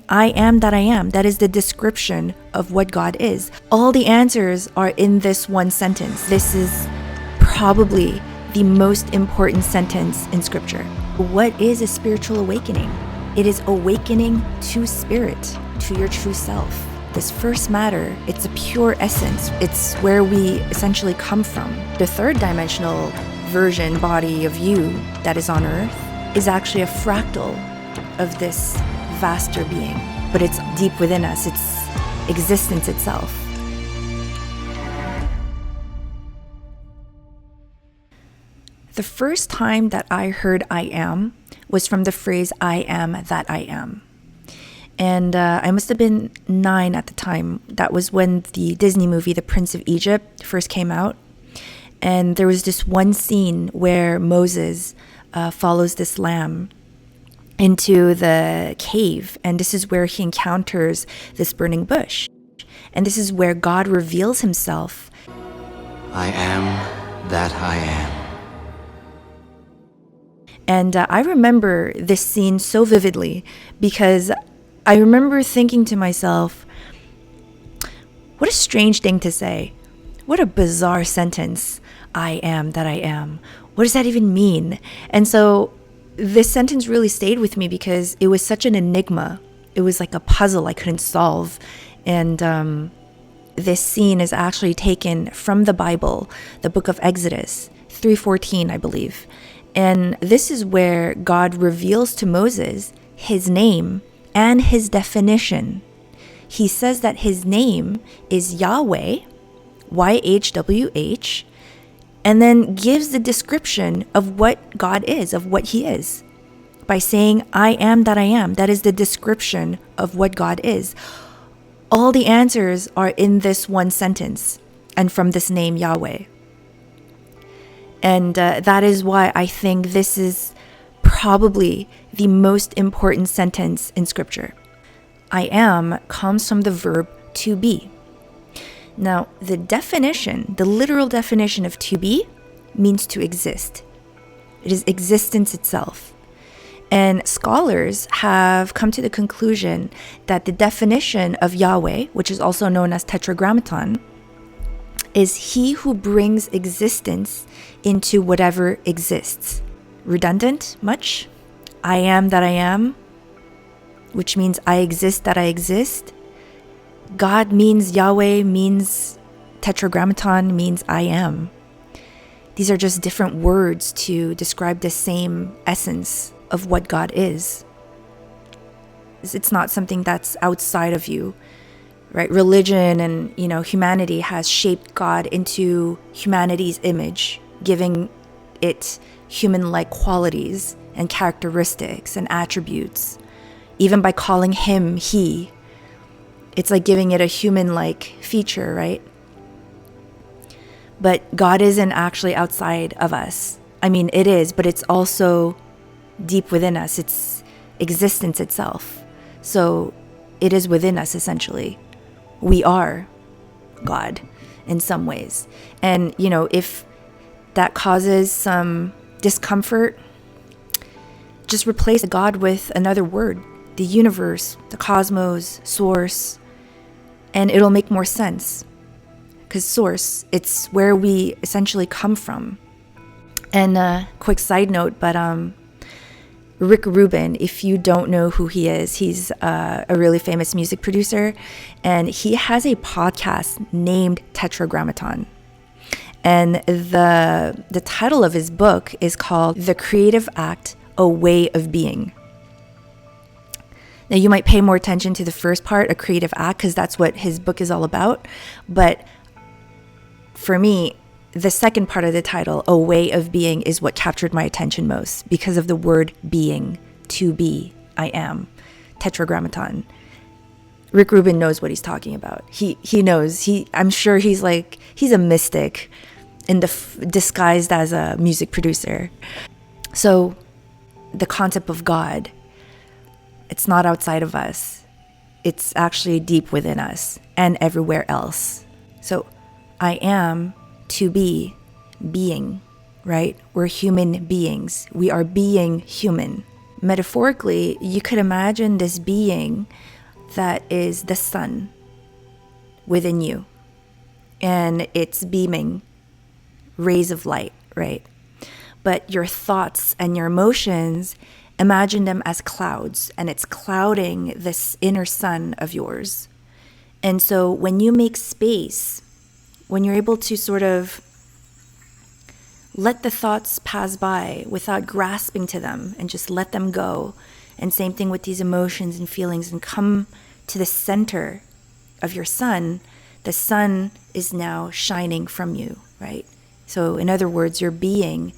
I am that I am. That is the description of what God is. All the answers are in this one sentence. This is probably the most important sentence in Scripture. What is a spiritual awakening? It is awakening to spirit, to your true self. This first matter, it's a pure essence. It's where we essentially come from. The third dimensional version, body of you that is on earth, is actually a fractal of this vaster being. But it's deep within us. It's existence itself. The first time that I heard I am was from the phrase, I am that I am. And I must have been 9 at the time. That was when the Disney movie, The Prince of Egypt, first came out. And there was this one scene where Moses follows this lamb into the cave. And this is where he encounters this burning bush. And this is where God reveals himself. I am that I am. And I remember this scene so vividly because I remember thinking to myself, what a strange thing to say. What a bizarre sentence. I am that I am. What does that even mean? And so this sentence really stayed with me because it was such an enigma. It was like a puzzle I couldn't solve. And this scene is actually taken from the Bible, the book of Exodus, 3:14, I believe. And this is where God reveals to Moses his name and his definition. He says that his name is Yahweh, YHWH, and then gives the description of what God is, of what he is, by saying, I am that I am. That is the description of what God is. All the answers are in this one sentence and from this name, Yahweh. And that is why I think this is probably the most important sentence in Scripture. I am comes from the verb to be. Now, the definition, the literal definition of to be, means to exist. It is existence itself. And scholars have come to the conclusion that the definition of Yahweh, which is also known as Tetragrammaton, is he who brings existence into whatever exists. Redundant much? I am that I am, which means I exist that I exist. God means Yahweh, means Tetragrammaton, means I am. These are just different words to describe the same essence of what God is. It's not something that's outside of you. Right? Religion and, humanity has shaped God into humanity's image, giving it human-like qualities and characteristics and attributes, even by calling him he. It's like giving it a human-like feature, right? But God isn't actually outside of us. I mean, it is, but it's also deep within us. It's existence itself. So it is within us, essentially. We are God in some ways. And, if that causes some discomfort, just replace God with another word, the universe, the cosmos, source, and it'll make more sense. Because source, it's where we essentially come from. And a quick side note, but Rick Rubin, if you don't know who he is, he's a really famous music producer, and he has a podcast named Tetragrammaton. And the title of his book is called The Creative Act, A Way of Being. Now, you might pay more attention to the first part, a creative act, because that's what his book is all about. But for me, the second part of the title, A Way of Being, is what captured my attention most because of the word being, to be, I am, Tetragrammaton. Rick Rubin knows what he's talking about. He knows. I'm sure he's a mystic disguised as a music producer. So the concept of God, it's not outside of us. It's actually deep within us and everywhere else. So I am to be, being, right? We're human beings. We are being human. Metaphorically, you could imagine this being that is the sun within you, and it's beaming rays of light, right? But your thoughts and your emotions, imagine them as clouds, and it's clouding this inner sun of yours. And so when you make space, when you're able to sort of let the thoughts pass by without grasping to them and just let them go, and same thing with these emotions and feelings, and come to the center of your sun, the sun is now shining from you, right? So in other words, your being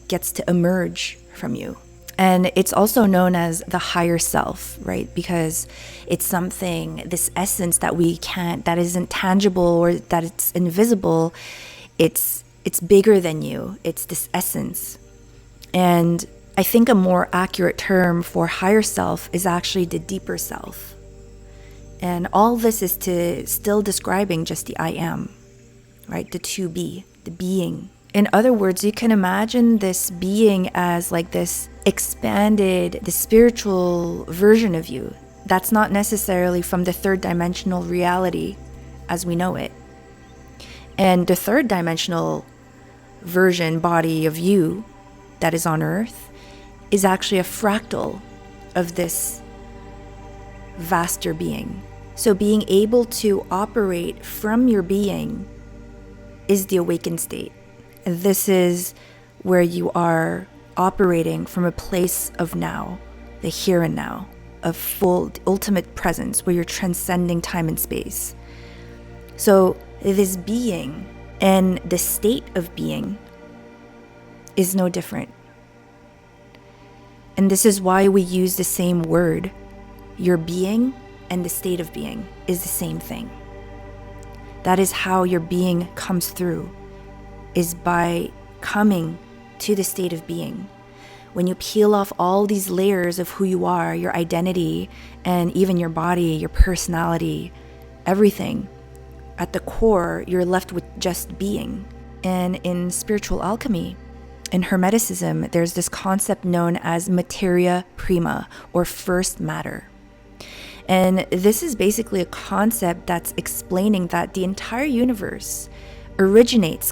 gets to emerge from you. And it's also known as the higher self, right? Because it's something, this essence that we can't, that isn't tangible or that it's invisible. It's bigger than you. It's this essence. And I think a more accurate term for higher self is actually the deeper self. And all this is to still describing just the I am, right? The to be, the being. In other words, you can imagine this being as like this expanded, the spiritual version of you. That's not necessarily from the third dimensional reality as we know it. And the third dimensional version, body of you that is on earth, is actually a fractal of this vaster being. So being able to operate from your being is the awakened state. This is where you are operating from a place of now, the here and now, of full ultimate presence, where you're transcending time and space. So this being and the state of being is no different. And this is why we use the same word. Your being and the state of being is the same thing. That is how your being comes through, is by coming to the state of being. When you peel off all these layers of who you are, your identity, and even your body, your personality, everything, at the core, you're left with just being. And in spiritual alchemy, in Hermeticism, there's this concept known as materia prima, or first matter. And this is basically a concept that's explaining that the entire universe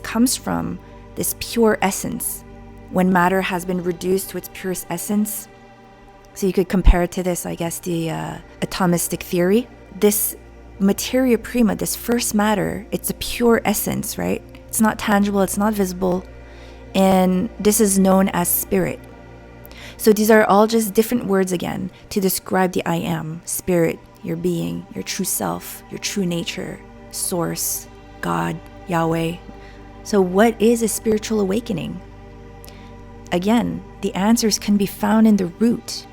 comes from this pure essence. When matter has been reduced to its purest essence, so you could compare it to this, I guess, the atomistic theory. This materia prima, this first matter, it's a pure essence, right? It's not tangible, it's not visible, and this is known as spirit. So these are all just different words again to describe the I am, spirit, your being, your true self, your true nature, source, God, Yahweh. So what is a spiritual awakening? Again, the answers can be found in the root.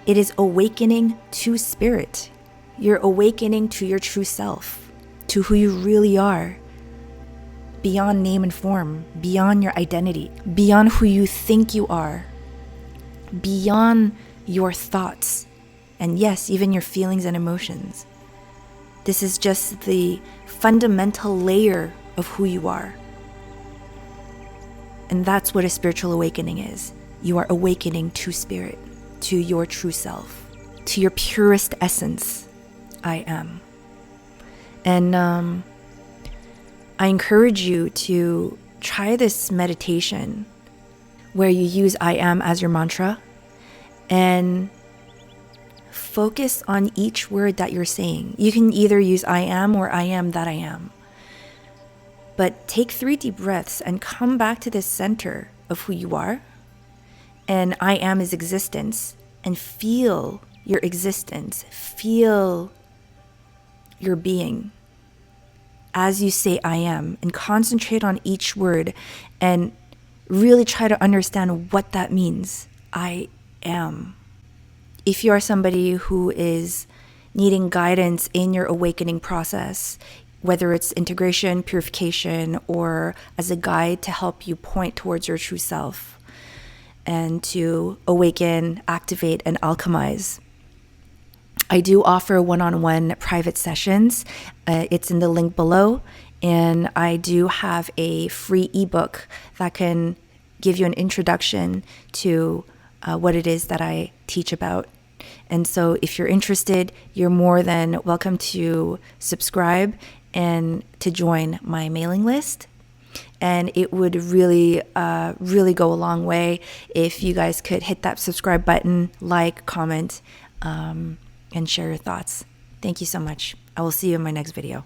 It is awakening to spirit. You're awakening to your true self, to who you really are, beyond name and form, beyond your identity, beyond who you think you are, beyond your thoughts, and yes, even your feelings and emotions. This is just the fundamental layer of who you are. And that's what a spiritual awakening is. You are awakening to spirit, to your true self, to your purest essence, I am. And I encourage you to try this meditation where you use I am as your mantra and focus on each word that you're saying. You can either use I am or I am that I am. But take 3 deep breaths and come back to the center of who you are. And I am is existence. And feel your existence. Feel your being as you say I am. And concentrate on each word. And really try to understand what that means. I am. If you are somebody who is needing guidance in your awakening process, whether it's integration, purification, or as a guide to help you point towards your true self and to awaken, activate, and alchemize, I do offer one-on-one private sessions. It's in the link below. And I do have a free ebook that can give you an introduction to what it is that I teach about. And so if you're interested, you're more than welcome to subscribe and to join my mailing list. And it would really, really go a long way if you guys could hit that subscribe button, like, comment, and share your thoughts. Thank you so much. I will see you in my next video.